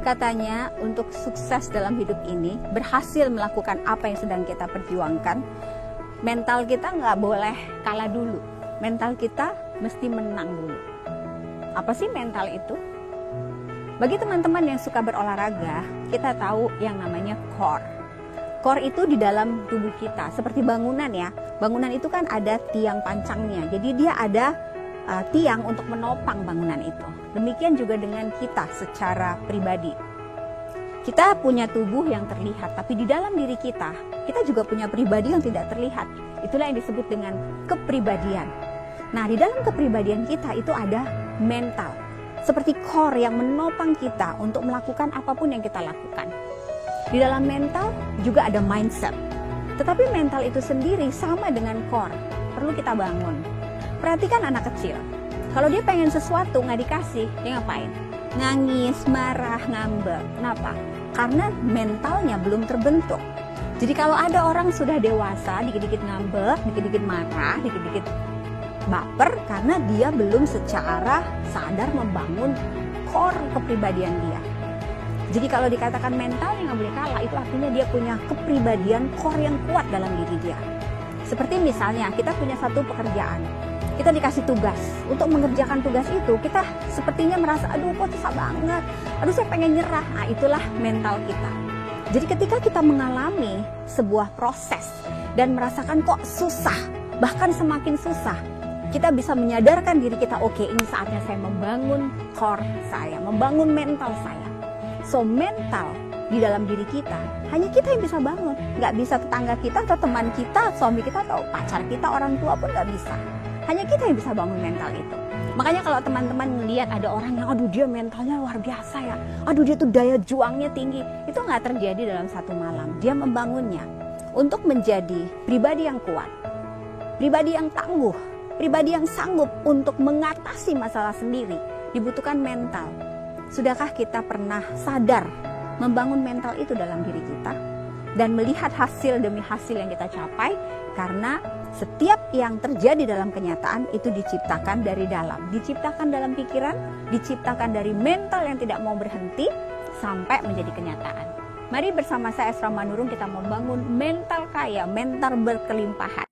Katanya untuk sukses dalam hidup ini, berhasil melakukan apa yang sedang kita perjuangkan, mental kita nggak boleh kalah dulu. Mental kita mesti menang dulu. Apa sih mental itu? Bagi teman-teman yang suka berolahraga, kita tahu yang namanya core. Core itu di dalam tubuh kita, seperti bangunan ya. Bangunan itu kan ada tiang pancangnya, jadi dia ada tiang untuk menopang bangunan itu. Demikian juga dengan kita secara pribadi. Kita punya tubuh yang terlihat, tapi di dalam diri kita juga punya pribadi yang tidak terlihat. Itulah yang disebut dengan kepribadian. Nah, di dalam kepribadian kita itu ada mental. Seperti core yang menopang kita untuk melakukan apapun yang kita lakukan. Di dalam mental juga ada mindset. Tetapi mental itu sendiri sama dengan core. Perlu kita bangun. Perhatikan anak kecil. Kalau dia pengen sesuatu nggak dikasih, dia ngapain? Nangis, marah, ngambek. Kenapa? Karena mentalnya belum terbentuk. Jadi kalau ada orang sudah dewasa, dikit-dikit ngambek, dikit-dikit marah, dikit-dikit baper, karena dia belum secara sadar membangun core kepribadian dia. Jadi kalau dikatakan mentalnya nggak boleh kalah, itu artinya dia punya kepribadian core yang kuat dalam diri dia. Seperti misalnya kita punya satu pekerjaan, kita dikasih tugas. Untuk mengerjakan tugas itu, kita sepertinya merasa, aduh kok susah banget, aduh saya pengen nyerah. Nah, itulah mental kita. Jadi ketika kita mengalami sebuah proses dan merasakan kok susah, bahkan semakin susah, kita bisa menyadarkan diri kita, oke, ini saatnya saya membangun core saya, membangun mental saya. So, mental di dalam diri kita, hanya kita yang bisa bangun. Nggak bisa tetangga kita atau teman kita, suami kita atau pacar kita, orang tua pun nggak bisa. Hanya kita yang bisa bangun mental itu. Makanya kalau teman-teman melihat ada orang yang, aduh dia mentalnya luar biasa ya, aduh dia tuh daya juangnya tinggi, itu nggak terjadi dalam satu malam. Dia membangunnya untuk menjadi pribadi yang kuat, pribadi yang tangguh, pribadi yang sanggup untuk mengatasi masalah sendiri. Dibutuhkan mental. Sudahkah kita pernah sadar membangun mental itu dalam diri kita dan melihat hasil demi hasil yang kita capai? Karena setiap yang terjadi dalam kenyataan itu diciptakan dari dalam, diciptakan dalam pikiran, diciptakan dari mental yang tidak mau berhenti sampai menjadi kenyataan. Mari bersama saya Esra Manurung kita membangun mental kaya, mental berkelimpahan.